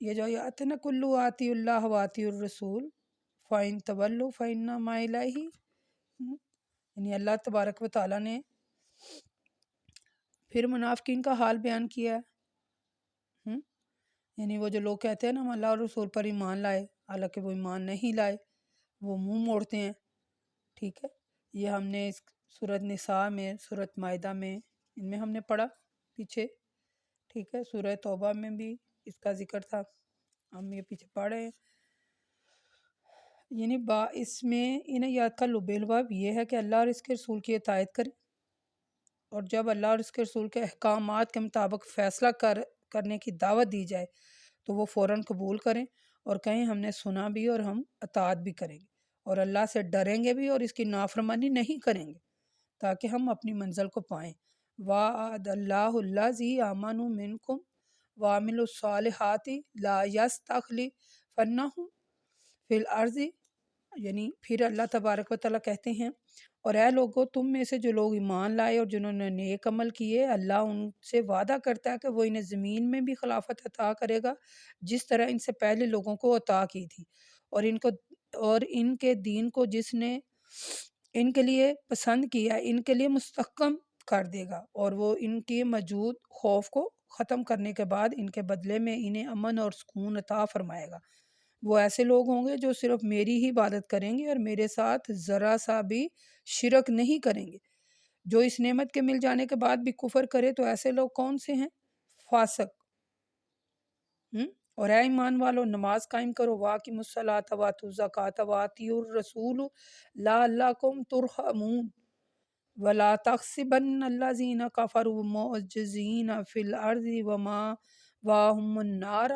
یہ جو آیات ہے نا، کلو آتی اللہ و آتی الرسول فَإِن تولوا فَإِنَّمَا إِلَيْهِ، یعنی اللہ تبارک و تعالیٰ نے پھر منافقین کا حال بیان کیا ہے۔ یعنی وہ جو لوگ کہتے ہیں نا ہم اللہ اور رسول پر ایمان لائے، حالانکہ وہ ایمان نہیں لائے، وہ منہ موڑتے ہیں، ٹھیک ہے۔ یہ ہم نے اس سورۃ نساء میں، سورۃ مائدہ میں، ان میں ہم نے پڑھا پیچھے، ٹھیک ہے۔ سورہ توبہ میں بھی اس کا ذکر تھا، ہم یہ پیچھے پڑھ رہے ہیں۔ یعنی اس میں ان آیات کا لب لباب یہ ہے کہ اللہ اور اس کے رسول کی اطاعت کریں، اور جب اللہ اور اس کے رسول کے احکامات کے مطابق فیصلہ کرنے کی دعوت دی جائے تو وہ فوراً قبول کریں اور کہیں ہم نے سنا بھی اور ہم اطاعت بھی کریں گے، اور اللہ سے ڈریں گے بھی اور اس کی نافرمانی نہیں کریں گے، تاکہ ہم اپنی منزل کو پائیں۔ وَعَدَ اللَّهُ الَّذِينَ آمَنُوا مِنكُمْ وَعَمِلُوا الصَّالِحَاتِ لَا يَسْتَخْلِفَنَّهُمْ فِي الْأَرْضِ، یعنی پھر اللہ تبارک و تعالیٰ کہتے ہیں، اور اے لوگو تم میں سے جو لوگ ایمان لائے اور جنہوں نے نیک عمل کیے، اللہ ان سے وعدہ کرتا ہے کہ وہ انہیں زمین میں بھی خلافت عطا کرے گا جس طرح ان سے پہلے لوگوں کو عطا کی تھی، اور ان کے دین کو جس نے ان کے لیے پسند کیا ان کے لیے مستحکم کر دے گا، اور وہ ان کے موجود خوف کو ختم کرنے کے بعد ان کے بدلے میں انہیں امن اور سکون عطا فرمائے گا۔ وہ ایسے لوگ ہوں گے جو صرف میری ہی عبادت کریں گے اور میرے ساتھ ذرا سا بھی شرک نہیں کریں گے۔ جو اس نعمت کے مل جانے کے بعد بھی کفر کرے تو ایسے لوگ کون سے ہیں؟ فاسق۔ اور اے ایمان والو نماز قائم کرو، واقیموا الصلاۃ وآتوا الزکوٰۃ وأطیعوا الرسول لعلکم ترحمون ولا تحسبن الذین کفروا معجزین فی الارض ومأواہم النار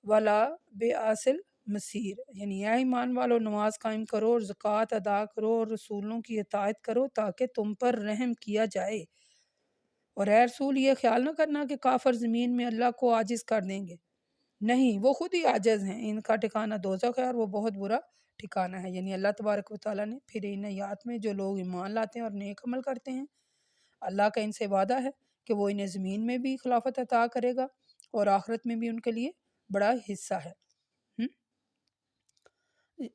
ولا بئس المصیر، یعنی اے ایمان والو نماز قائم کرو اور زکوٰۃ ادا کرو اور رسولوں کی اطاعت کرو تاکہ تم پر رحم کیا جائے، اور اے رسول یہ خیال نہ کرنا کہ کافر زمین میں اللہ کو عاجز کر دیں گے، نہیں، وہ خود ہی عاجز ہیں، ان کا ٹھکانہ دوزخ ہے اور وہ بہت برا ٹھکانہ ہے۔ یعنی اللہ تبارک و تعالیٰ نے پھر ان آیات میں جو لوگ ایمان لاتے ہیں اور نیک عمل کرتے ہیں، اللہ کا ان سے وعدہ ہے کہ وہ انہیں زمین میں بھی خلافت عطا کرے گا اور آخرت میں بھی ان کے لیے بڑا حصہ ہے۔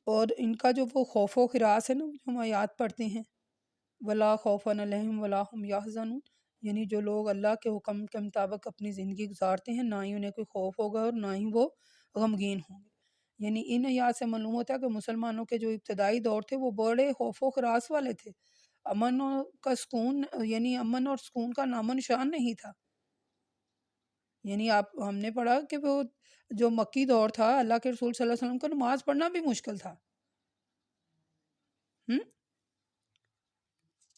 اور ان کا جو وہ خوف و ہراس ہے نا، جو ہم آیات پڑھتے ہیں، ولا خوف علیہم ولا ہم یحزنون، یعنی جو لوگ اللہ کے حکم کے مطابق اپنی زندگی گزارتے ہیں، نہ ہی انہیں کوئی خوف ہوگا اور نہ ہی وہ غمگین ہوں گے۔ یعنی ان آیات سے معلوم ہوتا ہے کہ مسلمانوں کے جو ابتدائی دور تھے وہ بڑے خوف و ہراس والے تھے، یعنی امن اور سکون کا نام و نشان نہیں تھا۔ یعنی ہم نے پڑھا کہ وہ جو مکی دور تھا، اللہ کے رسول صلی اللہ علیہ وسلم کو نماز پڑھنا بھی مشکل تھا،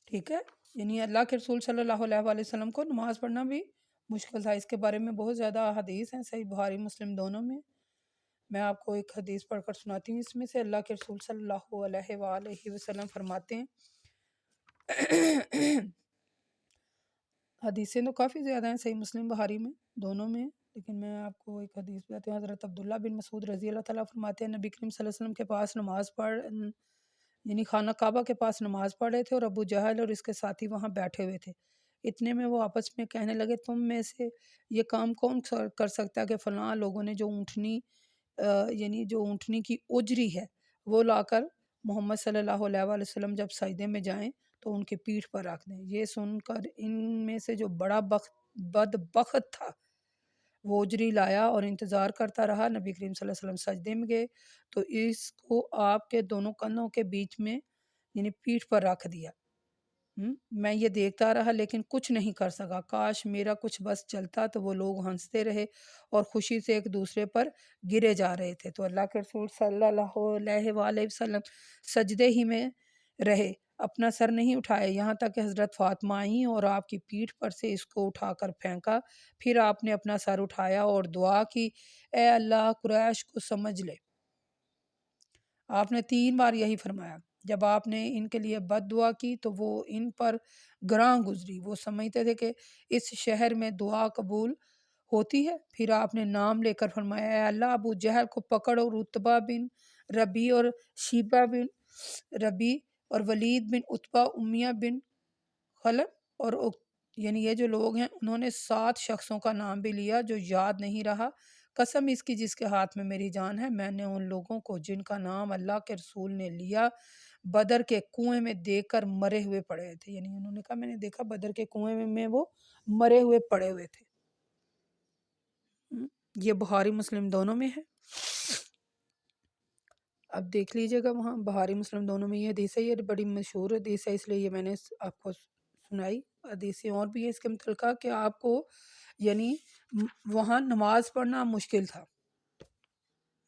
ٹھیک ہے۔ یعنی اللہ کے رسول صلی اللہ علیہ وآلہ وسلم کو نماز پڑھنا بھی مشکل تھا۔ اس کے بارے میں بہت زیادہ حدیث ہیں، صحیح بخاری مسلم دونوں میں آپ کو ایک حدیث پڑھ کر سناتی ہوں۔ اس میں سے اللہ کے رسول صلی اللہ علیہ وآلہ وسلم فرماتے ہیں، حدیثیں تو کافی زیادہ ہیں صحیح مسلم بخاری میں دونوں میں، لیکن میں آپ کو ایک حدیث بتاتی ہوں۔ حضرت عبداللہ بن مسعود رضی اللہ تعالیٰ فرماتے ہیں نبی کریم صلی اللہ علیہ وسلم کے پاس یعنی خانہ کعبہ کے پاس نماز پڑھ رہے تھے اور ابو جہل اور اس کے ساتھی وہاں بیٹھے ہوئے تھے۔ اتنے میں وہ آپس میں کہنے لگے تم میں سے یہ کام کون کر سکتا ہے کہ فلاں لوگوں نے جو اونٹنی کی اجری ہے وہ لا کر محمد صلی اللہ علیہ وآلہ وسلم جب سجدے میں جائیں تو ان کی پیٹھ پر رکھ دیں۔ یہ سن کر ان میں سے جو بڑا بدبخت تھا وہ اجری لایا اور انتظار کرتا رہا۔ نبی کریم صلی اللہ علیہ وسلم سجدے میں گئے تو اس کو آپ کے دونوں کندھوں کے بیچ میں یعنی پیٹھ پر رکھ دیا۔ میں یہ دیکھتا رہا لیکن کچھ نہیں کر سکا، کاش میرا کچھ بس چلتا تو وہ لوگ ہنستے رہے اور خوشی سے ایک دوسرے پر گرے جا رہے تھے۔ تو اللہ کے رسول صلی اللہ علیہ وآلہ وسلم سجدے ہی میں رہے، اپنا سر نہیں اٹھائے، یہاں تک کہ حضرت فاطمہ آئیں اور آپ کی پیٹھ پر سے اس کو اٹھا کر پھینکا۔ پھر آپ نے اپنا سر اٹھایا اور دعا کی، اے اللہ قریش کو سمجھ لے۔ آپ نے 3 بار یہی فرمایا۔ جب آپ نے ان کے لیے بد دعا کی تو وہ ان پر گراں گزری، وہ سمجھتے تھے کہ اس شہر میں دعا قبول ہوتی ہے۔ پھر آپ نے نام لے کر فرمایا، اے اللہ ابو جہل کو پکڑ اور عتبہ بن ربی اور شیبہ بن ربی اور ولید بن عتبہ، امیہ بن خلف اور یعنی یہ جو لوگ ہیں انہوں نے 7 شخصوں کا نام بھی لیا جو یاد نہیں رہا، قسم اس کی جس کے ہاتھ میں میری جان ہے، میں نے ان لوگوں کو جن کا نام اللہ کے رسول نے لیا بدر کے کنویں میں دیکھ کر مرے ہوئے پڑے تھے، یعنی انہوں نے کہا میں نے دیکھا بدر کے کنویں میں وہ مرے ہوئے پڑے ہوئے تھے۔ یہ بخاری مسلم دونوں میں ہے۔ اب دیکھ لیجئے گا وہاں بخاری مسلم دونوں میں یہ حدیث ہے، یہ بڑی مشہور حدیث ہے، اس لیے یہ میں نے آپ کو سنائی۔ حدیثیں اور بھی ہے اس کے متعلقہ کہ آپ کو یعنی وہاں نماز پڑھنا مشکل تھا،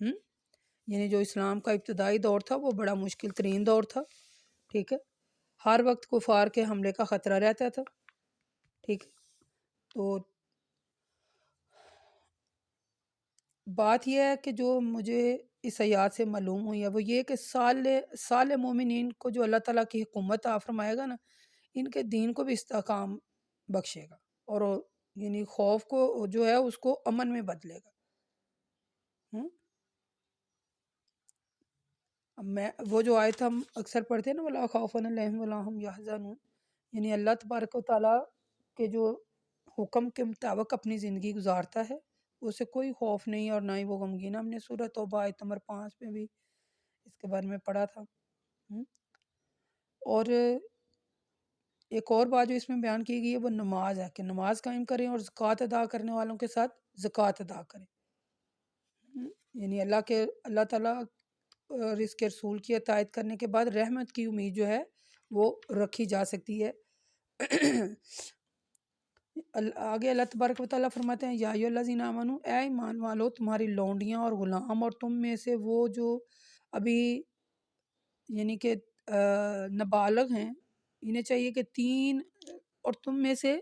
یعنی جو اسلام کا ابتدائی دور تھا وہ بڑا مشکل ترین دور تھا، ٹھیک ہے، ہر وقت کفار کے حملے کا خطرہ رہتا تھا، ٹھیک ہے۔ تو بات یہ ہے کہ جو مجھے اس آیات سے معلوم ہوئی ہے وہ یہ کہ صالح مومنین کو جو اللہ تعالیٰ کی حکومت عطا فرمائے گا نا، ان کے دین کو بھی استحکام بخشے گا، اور یعنی خوف کو جو ہے اس کو امن میں بدلے گا۔ میں وہ جو آیت ہم اکثر پڑھتے ہیں نا وَلَا خَوْفٌ عَلَيْهِمْ وَلَا هُمْ يَحْزَنُونَ، یعنی اللہ تبارک و تعالیٰ کے جو حکم کے مطابق اپنی زندگی گزارتا ہے اسے کوئی خوف نہیں اور نہ ہی وہ غمگین۔ ہم نے سورۃ توبہ آیت نمبر 5 میں بھی اس کے بارے میں پڑھا تھا۔ اور ایک اور بات جو اس میں بیان کی گئی ہے وہ نماز ہے کہ نماز قائم کریں اور زکوٰۃ ادا کرنے والوں کے ساتھ زکوٰۃ ادا کریں، یعنی اللہ تعالیٰ اور اس کے رسول کی اطاعت کرنے کے بعد رحمت کی امید جو ہے وہ رکھی جا سکتی ہے۔ آگے اللہ تبارک و تعالیٰ فرماتے ہیں یا ایھا الذین آمنوا، اے ایمان والو تمہاری لونڈیاں اور غلام اور تم میں سے وہ جو ابھی یعنی کہ نابالغ ہیں، انہیں چاہیے کہ اور تم میں سے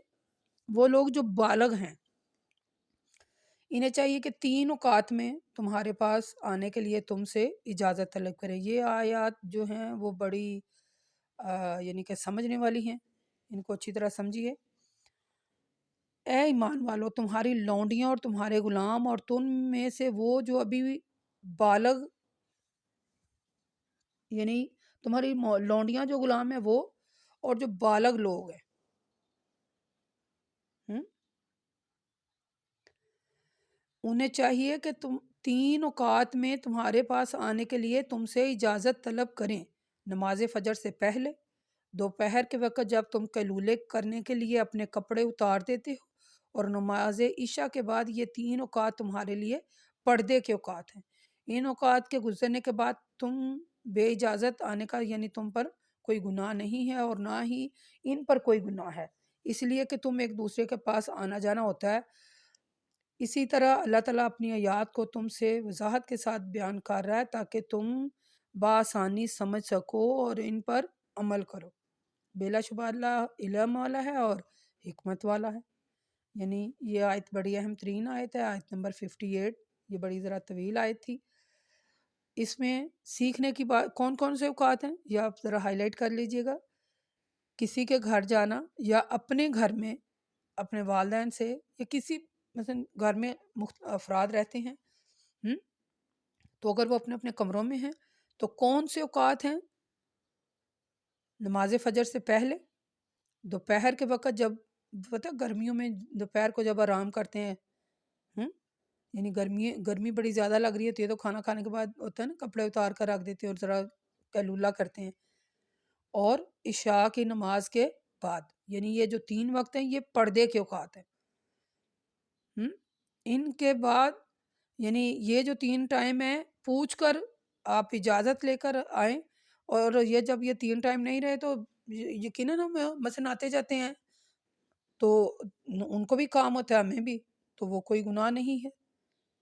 وہ لوگ جو بالغ ہیں انہیں چاہیے کہ 3 اوقات میں تمہارے پاس آنے کے لیے تم سے اجازت طلب کریں۔ یہ آیات جو ہیں وہ بڑی یعنی کہ سمجھنے والی ہیں، ان کو اچھی طرح سمجھیے۔ اے ایمان والو تمہاری لونڈیاں اور تمہارے غلام اور تم میں سے وہ جو ابھی بالغ، یعنی تمہاری لونڈیاں جو غلام ہیں وہ اور جو بالغ لوگ ہیں، انہیں چاہیے کہ تم 3 اوقات میں تمہارے پاس آنے کے لیے تم سے اجازت طلب کریں، نماز فجر سے پہلے، دوپہر کے وقت جب تم قیلولے کرنے کے لیے اپنے کپڑے اتار دیتے ہو، اور نماز عشاء کے بعد۔ یہ 3 اوقات تمہارے لیے پردے کے اوقات ہیں۔ ان اوقات کے گزرنے کے بعد تم بے اجازت آنے کا یعنی تم پر کوئی گناہ نہیں ہے اور نہ ہی ان پر کوئی گناہ ہے، اس لیے کہ تم ایک دوسرے کے پاس آنا جانا ہوتا ہے۔ اسی طرح اللہ تعالیٰ اپنی آیات کو تم سے وضاحت کے ساتھ بیان کر رہا ہے تاکہ تم بآسانی سمجھ سکو اور ان پر عمل کرو۔ بلا شبہ اللہ علم والا ہے اور حکمت والا ہے۔ یعنی یہ آیت بڑی اہم ترین آیت ہے، آیت نمبر 58، یہ بڑی ذرا طویل آیت تھی۔ اس میں سیکھنے کی بات کون کون سے اوقات ہیں یہ آپ ذرا ہائی لائٹ کر لیجئے گا۔ کسی کے گھر جانا یا اپنے گھر میں اپنے والدین سے یا کسی مثلا گھر میں افراد رہتے ہیں تو اگر وہ اپنے اپنے کمروں میں ہیں تو کون سے اوقات ہیں؟ نماز فجر سے پہلے، دوپہر کے وقت جب پتہ گرمیوں میں دوپہر کو جب آرام کرتے ہیں، یعنی گرمی بڑی زیادہ لگ رہی ہوتی ہے تو کھانا کھانے کے بعد ہوتا ہے نا کپڑے اتار کر رکھ دیتے ہیں اور ذرا قیلولہ کرتے ہیں، اور عشاء کی نماز کے بعد، یعنی یہ جو 3 وقت ہیں یہ پردے کے اوقات ہیں۔ ان کے بعد یعنی یہ جو 3 ٹائم ہیں پوچھ کر آپ اجازت لے کر آئیں، اور یہ جب یہ 3 ٹائم نہیں رہے تو یقیناً ہم مثلا آتے جاتے ہیں تو ان کو بھی کام ہوتا ہے ہمیں بھی، تو وہ کوئی گناہ نہیں ہے،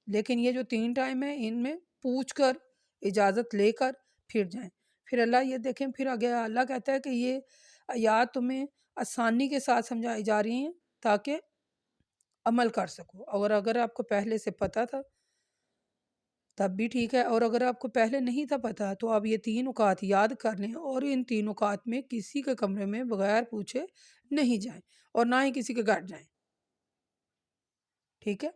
لیکن یہ جو 3 ٹائم ہیں ان میں پوچھ کر اجازت لے کر پھر جائیں۔ پھر اللہ یہ دیکھیں پھر آگے اللہ کہتا ہے کہ یہ آیات تمہیں آسانی کے ساتھ سمجھائی جا رہی ہیں تاکہ عمل کر سکو، اور اگر آپ کو پہلے سے پتہ تھا تب بھی ٹھیک ہے، اور اگر آپ کو پہلے نہیں تھا پتہ تو آپ یہ 3 اوقات یاد کر لیں اور ان 3 اوقات میں کسی کے کمرے میں بغیر پوچھے نہیں جائیں اور نہ ہی کسی کے گھر جائیں، ٹھیک ہے۔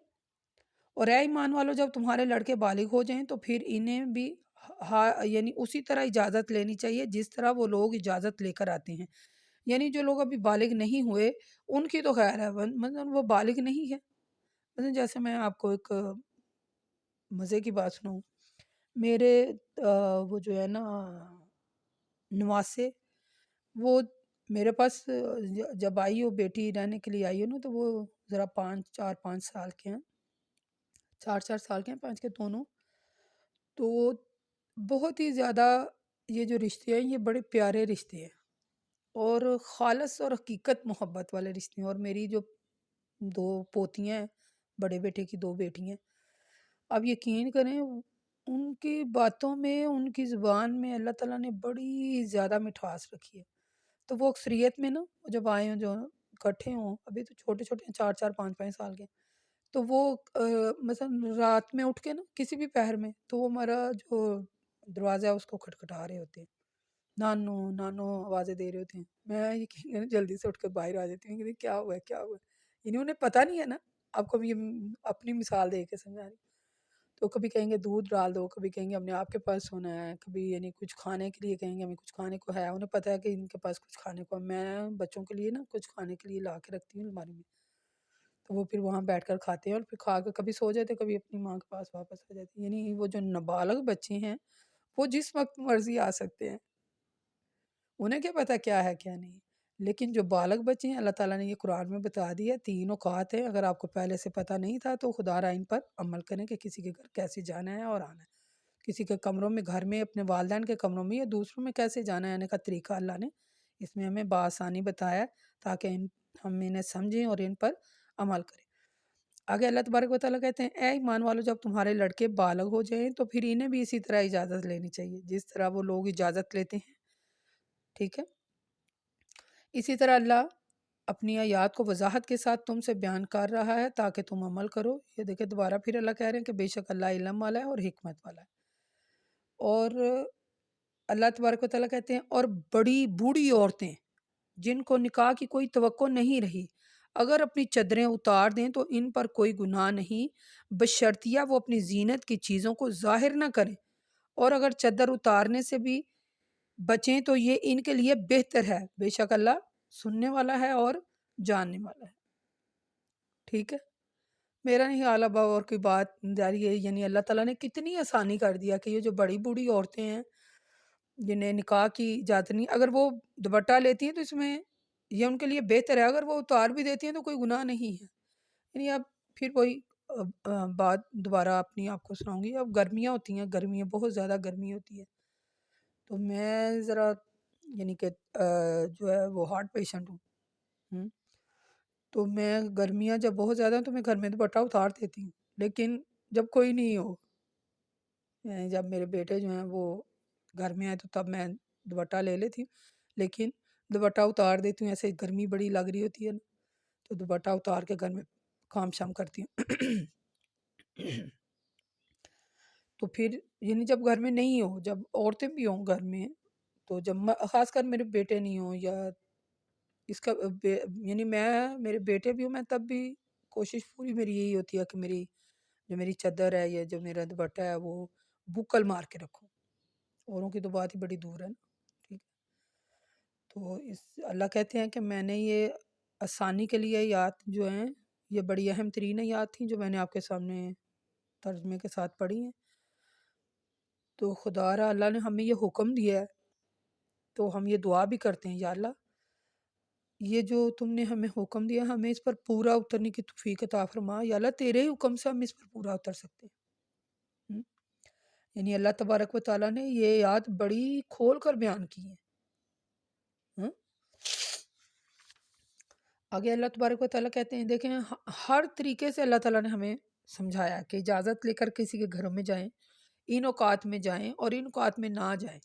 اور اے ایمان والو جب تمہارے لڑکے بالغ ہو جائیں تو پھر انہیں بھی یعنی اسی طرح اجازت لینی چاہیے جس طرح وہ لوگ اجازت لے کر آتے ہیں، یعنی جو لوگ ابھی بالغ نہیں ہوئے ان کی تو خیر ہے، مثلا وہ بالغ نہیں ہے، مثلا جیسے میں آپ کو ایک مزے کی بات سناؤں، میرے وہ جو ہے نا نواسے، وہ میرے پاس جب آئی ہو بیٹی رہنے کے لیے آئی ہو نا، تو وہ ذرا 4-5 سال کے ہیں، 4 4 سال کے ہیں، 5 کے دونوں. تو بہت ہی زیادہ یہ جو رشتے ہیں یہ بڑے پیارے رشتے ہیں، اور خالص اور حقیقت محبت والے رشتے ہیں. اور میری جو 2 پوتیاں ہیں، بڑے بیٹے کی 2 بیٹی ہیں، اب یقین کریں ان کی باتوں میں، ان کی زبان میں اللہ تعالیٰ نے بڑی زیادہ مٹھاس رکھی ہے. تو وہ اکثریت میں نا جب آئے ہوں، جو اکٹھے ہوں، ابھی تو چھوٹے چھوٹے ہیں، 4 4 5 5 سال کے، تو وہ مثلا رات میں اٹھ کے نا کسی بھی پہر میں، تو وہ ہمارا جو دروازہ ہے اس کو کھٹکھٹا رہے ہوتے ہیں، نانو نانو آوازیں دے رہے ہوتے ہیں. میں یقین کریں جلدی سے اٹھ کے باہر آ جاتی ہوں کہ کیا ہوا ہے کیا ہوا ہے. یعنی انہیں پتہ نہیں ہے نا، آپ کو بھی یہ اپنی مثال دے کے سمجھا رہی ہوں. تو کبھی کہیں گے دودھ ڈال دو، کبھی کہیں گے ہم نے آپ کے پاس سونا ہے، کبھی یعنی کچھ کھانے کے لیے کہیں گے ہمیں کچھ کھانے کو ہے. انہیں پتہ ہے کہ ان کے پاس کچھ کھانے کو ہے. میں بچوں کے لیے نا کچھ کھانے کے لیے لا کے رکھتی ہوں الماری میں، تو وہ پھر وہاں بیٹھ کر کھاتے ہیں، اور پھر کھا کے کبھی سو جاتے، کبھی اپنی ماں کے پاس واپس آ جاتے ہیں. یعنی وہ جو نابالغ بچے ہیں وہ جس وقت مرضی آ سکتے ہیں، انہیں کیا پتہ کیا ہے کیا نہیں. لیکن جو بالغ بچے ہیں، اللہ تعالیٰ نے یہ قرآن میں بتا دیا، 3 اوقات ہیں. اگر آپ کو پہلے سے پتہ نہیں تھا تو خدا را ان پر عمل کریں کہ کسی کے گھر کیسے جانا ہے اور آنا ہے، کسی کے کمروں میں، گھر میں، اپنے والدین کے کمروں میں یا دوسروں میں کیسے جانا ہے، آنے کا طریقہ اللہ نے اس میں ہمیں بآسانی بتایا ہے، تاکہ ہم انہیں سمجھیں اور ان پر عمل کریں. آگے اللہ تبارک و تعالیٰ کہتے ہیں اے ایمان والو، جب تمہارے لڑکے بالغ ہو جائیں تو پھر انہیں بھی اسی طرح اجازت لینی چاہیے جس طرح وہ لوگ اجازت لیتے ہیں. ٹھیک ہے. اسی طرح اللہ اپنی آیات کو وضاحت کے ساتھ تم سے بیان کر رہا ہے تاکہ تم عمل کرو. یہ دیکھیں دوبارہ پھر اللہ کہہ رہے ہیں کہ بے شک اللہ علم والا ہے اور حکمت والا ہے. اور اللہ تبارک و تعالیٰ کہتے ہیں اور بڑی بوڑھی عورتیں جن کو نکاح کی کوئی توقع نہیں رہی، اگر اپنی چادریں اتار دیں تو ان پر کوئی گناہ نہیں، بشرطیہ وہ اپنی زینت کی چیزوں کو ظاہر نہ کریں، اور اگر چادر اتارنے سے بھی بچیں تو یہ ان کے لیے بہتر ہے. بے شک اللہ سننے والا ہے اور جاننے والا ہے. ٹھیک ہے. میرا نہیں حال اب اور کوئی بات جاری ہے. یعنی اللہ تعالیٰ نے کتنی آسانی کر دیا کہ یہ جو بڑی بوڑھی عورتیں ہیں جنہیں نکاح کی اجازت نہیں، اگر وہ دوپٹہ لیتی ہیں تو اس میں یہ ان کے لیے بہتر ہے، اگر وہ اتار بھی دیتی ہیں تو کوئی گناہ نہیں ہے. یعنی اب پھر وہی بات دوبارہ اپنی آپ کو سناؤں گی. اب گرمیاں ہوتی ہیں، گرمیاں بہت زیادہ گرمی ہوتی ہے، تو میں ذرا یعنی کہ جو ہے وہ ہارٹ پیشنٹ ہوں. تو میں گرمیاں جب بہت زیادہ ہیں تو میں گھر میں دوپٹہ اتار دیتی ہوں، لیکن جب کوئی نہیں ہو، یعنی جب میرے بیٹے جو ہیں وہ گھر میں آئے تو تب میں دوپٹہ لے لیتی ہوں، لیکن دوپٹہ اتار دیتی ہوں. ایسے گرمی بڑی لگ رہی ہوتی ہے نا، تو دوپٹہ اتار کے گھر میں کام شام کرتی ہوں. تو پھر یعنی جب گھر میں نہیں ہو، جب عورتیں بھی ہوں گھر میں، تو جب خاص کر میرے بیٹے نہیں ہوں یا اس کا یعنی میں میرے بیٹے بھی ہوں، میں تب بھی کوشش پوری میری یہی ہوتی ہے کہ میری چادر ہے یا جو میرا دوپٹہ ہے وہ بکل مار کے رکھوں. اوروں کی تو بات ہی بڑی دور ہے نا. ٹھیک ہے. تو اللہ کہتے ہیں کہ میں نے یہ آسانی کے لیے آیات جو ہیں یہ بڑی اہم ترین آیات تھیں جو میں نے آپ کے سامنے ترجمے کے ساتھ پڑھی ہیں. تو خدا را اللہ نے ہمیں یہ حکم دیا ہے، تو ہم یہ دعا بھی کرتے ہیں یا اللہ یہ جو تم نے ہمیں حکم دیا ہمیں اس پر پورا اترنے کی توفیق عطا فرما. یا اللہ تیرے ہی حکم سے ہم اس پر پورا اتر سکتے ہیں. یعنی اللہ تبارک و تعالیٰ نے یہ آیات بڑی کھول کر بیان کی ہیں. آگے اللہ تبارک و تعالیٰ کہتے ہیں دیکھیں ہر طریقے سے اللہ تعالیٰ نے ہمیں سمجھایا کہ اجازت لے کر کسی کے گھروں میں جائیں، ان اوقات میں جائیں اور ان اوقات میں نہ جائیں.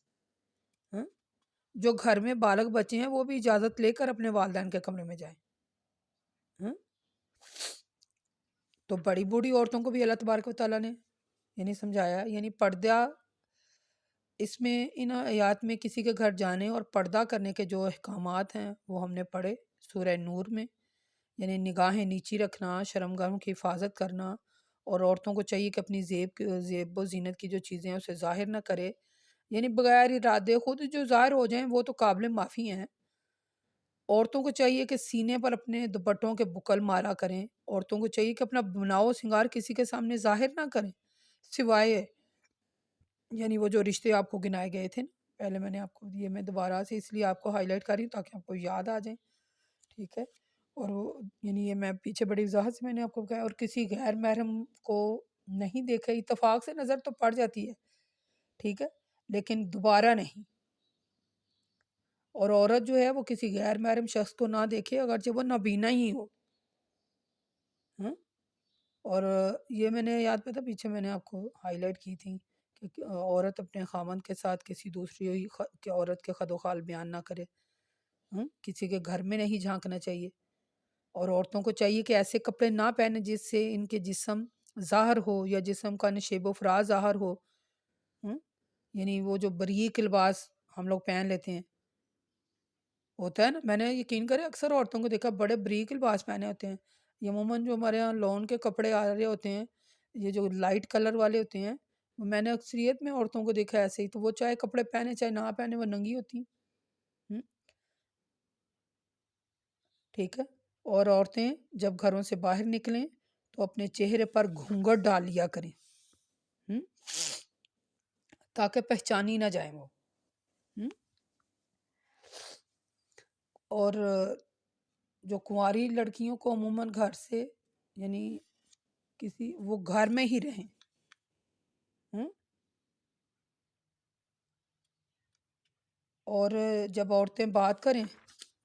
جو گھر میں بالغ بچے ہیں وہ بھی اجازت لے کر اپنے والدین کے کمرے میں جائیں. تو بڑی بوڑھی عورتوں کو بھی اللہ تبارک و تعالیٰ نے یعنی سمجھایا. یعنی پردہ اس میں ان آیات میں کسی کے گھر جانے اور پردہ کرنے کے جو احکامات ہیں وہ ہم نے پڑھے سورہ نور میں. یعنی نگاہیں نیچی رکھنا، شرمگاہوں کی حفاظت کرنا، اور عورتوں کو چاہیے کہ اپنی زیب و زینت کی جو چیزیں ہیں اسے ظاہر نہ کرے. یعنی بغیر ارادے خود جو ظاہر ہو جائیں وہ تو قابل معافی ہیں. عورتوں کو چاہیے کہ سینے پر اپنے دوپٹوں کے بکل مارا کریں. عورتوں کو چاہیے کہ اپنا بناؤ سنگار کسی کے سامنے ظاہر نہ کریں، سوائے یعنی وہ جو رشتے آپ کو گنائے گئے تھے نا پہلے، میں نے آپ کو یہ میں دوبارہ سے اس لیے آپ کو ہائی لائٹ کر رہی ہوں تاکہ آپ کو یاد آ جائیں، ٹھیک ہے؟ اور وہ یعنی یہ میں پیچھے بڑی وضاحت سے میں نے آپ کو کہا، اور کسی غیر محرم کو نہیں دیکھا، اتفاق سے نظر تو پڑ جاتی ہے، ٹھیک ہے، لیکن دوبارہ نہیں۔ اور عورت جو ہے وہ کسی غیر محرم شخص کو نہ دیکھے اگرچہ وہ نابینا ہی ہو، ہاں؟ اور یہ میں نے یاد پہ تھا پیچھے میں نے آپ کو ہائی لائٹ کی تھی کہ عورت اپنے خامند کے ساتھ کسی دوسری کی عورت کے خد و خال بیان نہ کرے، کسی کے گھر میں نہیں جھانکنا چاہیے، اور عورتوں کو چاہیے کہ ایسے کپڑے نہ پہنے جس سے ان کے جسم ظاہر ہو یا جسم کا نشیب و فراز ظاہر ہو، ہم؟ یعنی وہ جو باریک لباس ہم لوگ پہن لیتے ہیں ہوتا ہے نا، میں نے یقین کرے اکثر عورتوں کو دیکھا بڑے باریک لباس پہنے ہوتے ہیں، یہ عموماً جو ہمارے یہاں لون کے کپڑے آ رہے ہوتے ہیں، یہ جو لائٹ کلر والے ہوتے ہیں، میں نے اکثریت میں عورتوں کو دیکھا ایسے ہی، تو وہ چاہے کپڑے پہنے چاہے نہ پہنے وہ ننگی ہوتی ہیں، ہم؟ ٹھیک ہے؟ اور عورتیں جب گھروں سے باہر نکلیں تو اپنے چہرے پر گھونگھٹ ڈال لیا کریں، ہم؟ تاکہ پہچانی نہ جائیں وہ، ہم؟ اور جو کنواری لڑکیوں کو عموماً گھر سے یعنی کسی وہ گھر میں ہی رہیں، ہم؟ اور جب عورتیں بات کریں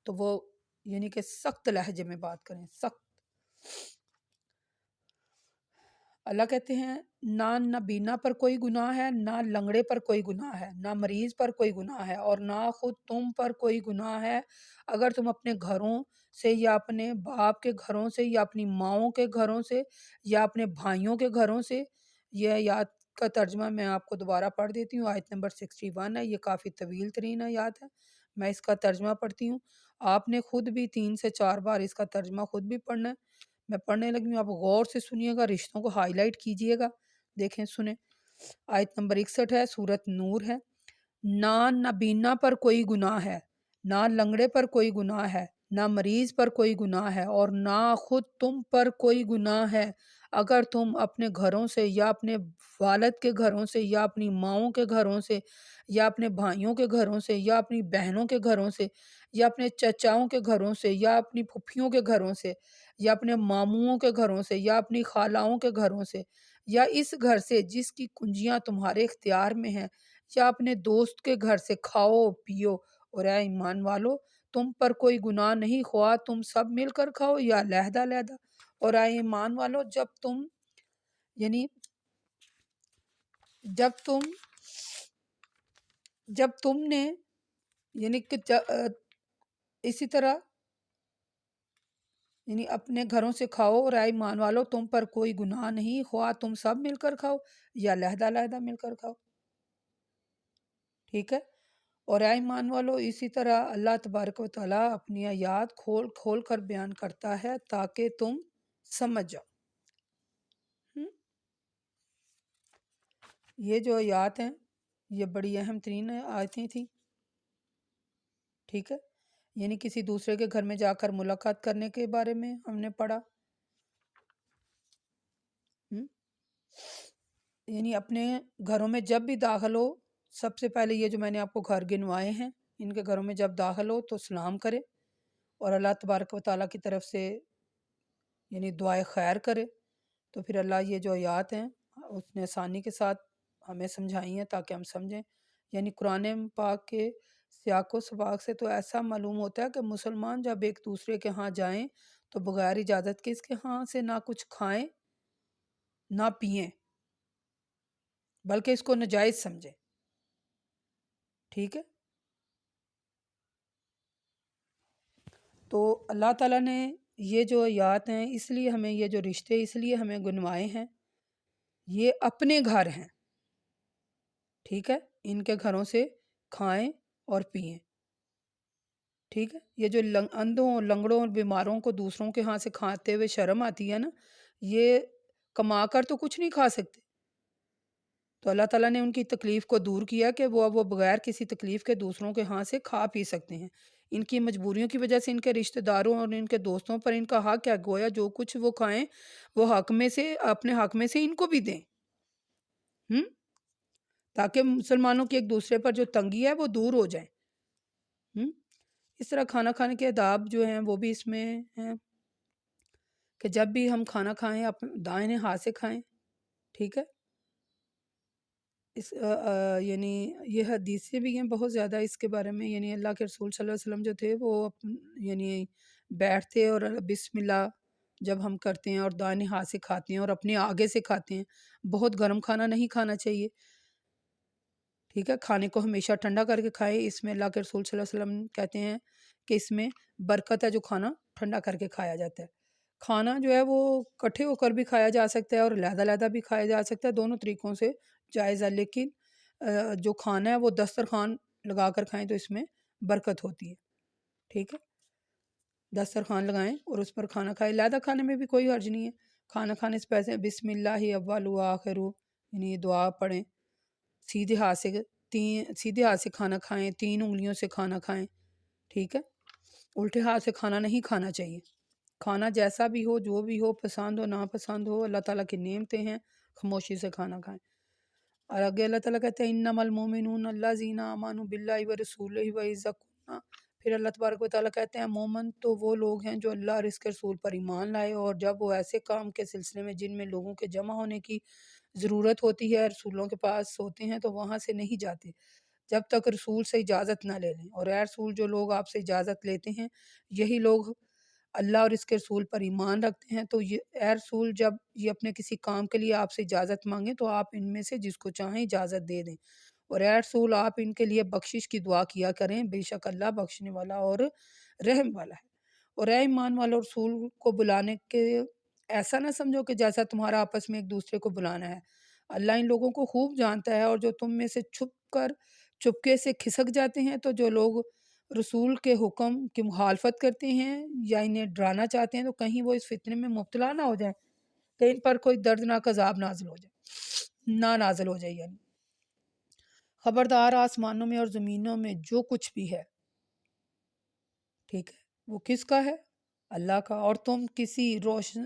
تو وہ یعنی کہ سخت لہجے میں بات کریں، سخت۔ اللہ کہتے ہیں نہ نابینا پر کوئی گناہ ہے، نہ لنگڑے پر کوئی گناہ ہے، نہ مریض پر کوئی گناہ ہے، اور نہ خود تم پر کوئی گناہ ہے اگر تم اپنے گھروں سے یا اپنے باپ کے گھروں سے یا اپنی ماؤں کے گھروں سے یا اپنے بھائیوں کے گھروں سے۔ یہ آیات کا ترجمہ میں آپ کو دوبارہ پڑھ دیتی ہوں، آیت نمبر 61 ہے، یہ کافی طویل ترین آیات ہے، میں اس کا ترجمہ پڑھتی ہوں، آپ نے خود بھی 3 سے 4 بار اس کا ترجمہ خود بھی پڑھنا ہے، میں پڑھنے لگی ہوں، آپ غور سے سنیے گا، رشتوں کو ہائی لائٹ کیجئے گا، دیکھیں سنیں۔ آیت نمبر 61 ہے، سورۃ نور ہے۔ نہ نابینا پر کوئی گناہ ہے، نہ لنگڑے پر کوئی گناہ ہے، نہ مریض پر کوئی گناہ ہے، اور نہ خود تم پر کوئی گناہ ہے اگر تم اپنے گھروں سے یا اپنے والد کے گھروں سے یا اپنی ماؤں کے گھروں سے یا اپنے بھائیوں کے گھروں سے یا اپنی بہنوں کے گھروں سے یا اپنے چچاؤں کے گھروں سے یا اپنی پھپھیوں کے گھروں سے یا اپنے ماموؤں کے گھروں سے یا اپنی خالاؤں کے گھروں سے یا اس گھر سے جس کی کنجیاں تمہارے اختیار میں ہیں یا اپنے دوست کے گھر سے کھاؤ پیو، اور اے ایمان والو تم پر کوئی گناہ نہیں، خواہ تم سب مل کر کھاؤ یا علیحدہ علیحدہ، اور اے ایمان والو یعنی جب تم جب تم نے یعنی کہ اسی طرح یعنی اپنے گھروں سے کھاؤ، اور اے ایمان والو تم پر کوئی گناہ نہیں، خواہ تم سب مل کر کھاؤ یا علیحدہ علیحدہ مل کر کھاؤ، ٹھیک ہے؟ اور اے ایمان والو اسی طرح اللہ تبارک و تعالیٰ اپنی آیات کھول کھول کر بیان کرتا ہے تاکہ تم سمجھ جاؤ۔ یہ جو آیات ہیں یہ بڑی اہم ترین آیتیں تھیں، ٹھیک ہے؟ یعنی کسی دوسرے کے گھر میں جا کر ملاقات کرنے کے بارے میں ہم نے پڑھا، یعنی اپنے گھروں میں جب بھی داخل ہو، سب سے پہلے یہ جو میں نے آپ کو گھر گنوائے ہیں ان کے گھروں میں جب داخل ہو تو سلام کرے اور اللہ تبارک و تعالیٰ کی طرف سے یعنی دعائے خیر کرے، تو پھر اللہ یہ جو آیات ہیں اس نے آسانی کے ساتھ ہمیں سمجھائی ہیں تاکہ ہم سمجھیں۔ یعنی قرآن پاک کے سیاق و سباق سے تو ایسا معلوم ہوتا ہے کہ مسلمان جب ایک دوسرے کے ہاں جائیں تو بغیر اجازت کے اس کے ہاں سے نہ کچھ کھائیں نہ پئیں، بلکہ اس کو ناجائز سمجھیں، ٹھیک ہے؟ تو اللہ تعالیٰ نے یہ جو آیات ہیں اس لیے ہمیں یہ جو رشتے اس لیے ہمیں گنوائے ہیں، یہ اپنے گھر ہیں، ٹھیک ہے؟ ان کے گھروں سے کھائیں اور پئیں، ٹھیک ہے؟ یہ جو اندھوں لنگڑوں اور بیماروں کو دوسروں کے ہاں سے کھاتے ہوئے شرم آتی ہے نا، یہ کما کر تو کچھ نہیں کھا سکتے، تو اللہ تعالیٰ نے ان کی تکلیف کو دور کیا کہ وہ بغیر کسی تکلیف کے دوسروں کے ہاں سے کھا پی سکتے ہیں۔ ان کی مجبوریوں کی وجہ سے ان کے رشتہ داروں اور ان کے دوستوں پر ان کا حق کیا، گویا جو کچھ وہ کھائیں وہ حق میں سے اپنے حق میں سے ان کو بھی دیں، ہم تاکہ مسلمانوں کی ایک دوسرے پر جو تنگی ہے وہ دور ہو جائے۔ ہم اس طرح کھانا کھانے کے آداب جو ہیں وہ بھی اس میں ہیں کہ جب بھی ہم کھانا کھائیں دائیں ہاتھ سے کھائیں، ٹھیک ہے۔ یعنی یہ حدیثیں بھی ہیں بہت زیادہ اس کے بارے میں، یعنی اللہ کے رسول صلی اللہ علیہ وسلم جو تھے وہ یعنی بیٹھتے اور بسم اللہ جب ہم کرتے ہیں اور دائیں ہاتھ سے کھاتے ہیں اور اپنے آگے سے کھاتے ہیں، بہت گرم کھانا نہیں کھانا چاہیے، ٹھیک ہے۔ کھانے کو ہمیشہ ٹھنڈا کر کے کھائیں، اس میں اللہ کے رسول صلی اللہ علیہ وسلم کہتے ہیں کہ اس میں برکت ہے جو کھانا ٹھنڈا کر کے کھایا جاتا ہے۔ کھانا جو ہے وہ کٹھے ہو کر بھی کھایا جا سکتا ہے اور علیحدہ علیحدہ بھی کھایا جا سکتا ہے، دونوں طریقوں سے جائز ہے، لیکن جو کھانا ہے وہ دسترخوان لگا کر کھائیں تو اس میں برکت ہوتی ہے، ٹھیک ہے۔ دسترخوان لگائیں اور اس پر کھانا کھائیں، علیحدہ کھانے میں بھی کوئی حرج نہیں ہے۔ کھانا کھانے سے پہلے بسم اللہ اول و آخر، یعنی یہ دعا پڑھیں، سیدھے ہاتھ سے کھانا کھائیں، 3 انگلیوں سے کھانا کھائیں، ٹھیک ہے۔ الٹے ہاتھ سے کھانا نہیں کھانا چاہیے۔ کھانا جیسا بھی ہو، جو بھی ہو، پسند ہو ناپسند ہو، اللہ تعالیٰ کی نعمتیں ہیں، خاموشی سے کھانا کھائیں۔ اور آگے اللہ تعالیٰ کہتے ہیں انما المؤمنون الذین آمنوا باللہ ورسولہ واذا کنا، پھر اللہ تبارک و تعالیٰ کہتے ہیں مومن تو وہ لوگ ہیں جو اللہ اور اس کے رسول پر ایمان لائے، اور جب وہ ایسے کام کے سلسلے میں جن میں لوگوں کے جمع ہونے کی ضرورت ہوتی ہے رسولوں کے پاس ہوتے ہیں تو وہاں سے نہیں جاتے جب تک رسول سے اجازت نہ لے لیں، اور اے رسول جو لوگ آپ سے اجازت لیتے ہیں یہی لوگ اللہ اور اس کے رسول پر ایمان رکھتے ہیں، تو اے رسول جب یہ اپنے کسی کام کے لیے آپ سے اجازت مانگیں تو آپ ان میں سے جس کو چاہیں اجازت دے دیں، اور اے رسول آپ ان کے لیے بخشش کی دعا کیا کریں، بے شک اللہ بخشنے والا اور رحم والا ہے۔ اور اے ایمان والو، رسول کو بلانے کے ایسا نہ سمجھو کہ جیسا تمہارا آپس میں ایک دوسرے کو بلانا ہے، اللہ ان لوگوں کو خوب جانتا ہے، اور جو تم میں سے چپکے سے کھسک جاتے ہیں، تو جو لوگ رسول کے حکم کی مخالفت کرتے ہیں یا انہیں ڈرانا چاہتے ہیں تو کہیں وہ اس فتنے میں مبتلا نہ ہو جائیں کہ ان پر کوئی دردناک عذاب نازل ہو جائے یعنی خبردار، آسمانوں میں اور زمینوں میں جو کچھ بھی ہے، ٹھیک ہے، وہ کس کا ہے؟ اللہ کا، اور تم کسی روشن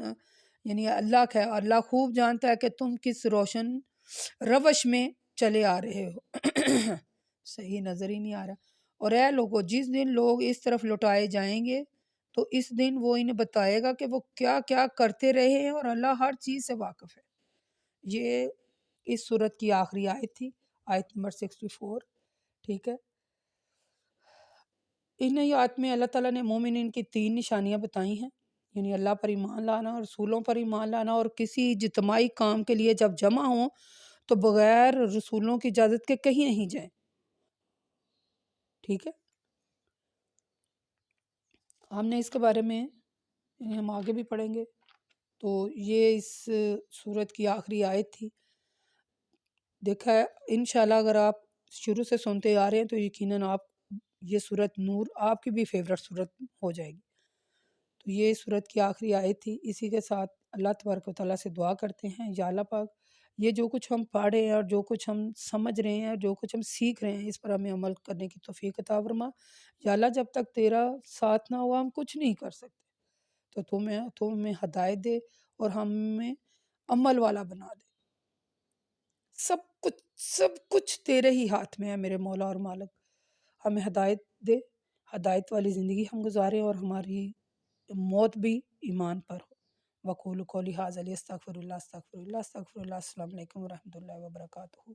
یعنی اللہ کا ہے، اللہ خوب جانتا ہے کہ تم کس روشن روش میں چلے آ رہے ہو صحیح نظر ہی نہیں آ رہا۔ اور اے لوگو، جس دن لوگ اس طرف لوٹائے جائیں گے تو اس دن وہ انہیں بتائے گا کہ وہ کیا کیا کرتے رہے ہیں، اور اللہ ہر چیز سے واقف ہے۔ یہ اس صورت کی آخری آیت تھی، آیت نمبر 64، ٹھیک ہے۔ ان آیات میں اللہ تعالیٰ نے مومنین کی 3 نشانیاں بتائی ہیں، یعنی اللہ پر ایمان لانا، رسولوں پر ایمان لانا، اور کسی اجتماعی کام کے لیے جب جمع ہوں تو بغیر رسولوں کی اجازت کے کہیں نہیں جائیں، ٹھیک ہے۔ ہم نے اس کے بارے میں یعنی ہم آگے بھی پڑھیں گے، تو یہ اس سورت کی آخری آیت تھی۔ دیکھا ہے انشاءاللہ اگر آپ شروع سے سنتے آ رہے ہیں تو یقیناً آپ یہ سورت نور آپ کی بھی فیورٹ سورت ہو جائے گی۔ تو یہ سورت کی آخری آیت تھی۔ اسی کے ساتھ اللہ تبارک و تعالیٰ سے دعا کرتے ہیں، یا اللہ پاک یہ جو کچھ ہم پڑھ رہے ہیں اور جو کچھ ہم سمجھ رہے ہیں اور جو کچھ ہم سیکھ رہے ہیں اس پر ہمیں عمل کرنے کی توفیق عطا فرما۔ یا اللہ جب تک تیرا ساتھ نہ ہوا ہم کچھ نہیں کر سکتے، تو تو ہمیں ہدایت دے اور ہمیں عمل والا بنا دے۔ سب کچھ تیرے ہی ہاتھ میں ہے میرے مولا اور مالک، ہمیں ہدایت دے، ہدایت والی زندگی ہم گزاریں اور ہماری موت بھی ایمان پر ہو۔ وقول قولی ھذا استغفر اللہ استغفر اللہ استغفر اللہ۔ السلام علیکم ورحمۃ اللہ وبرکاتہ۔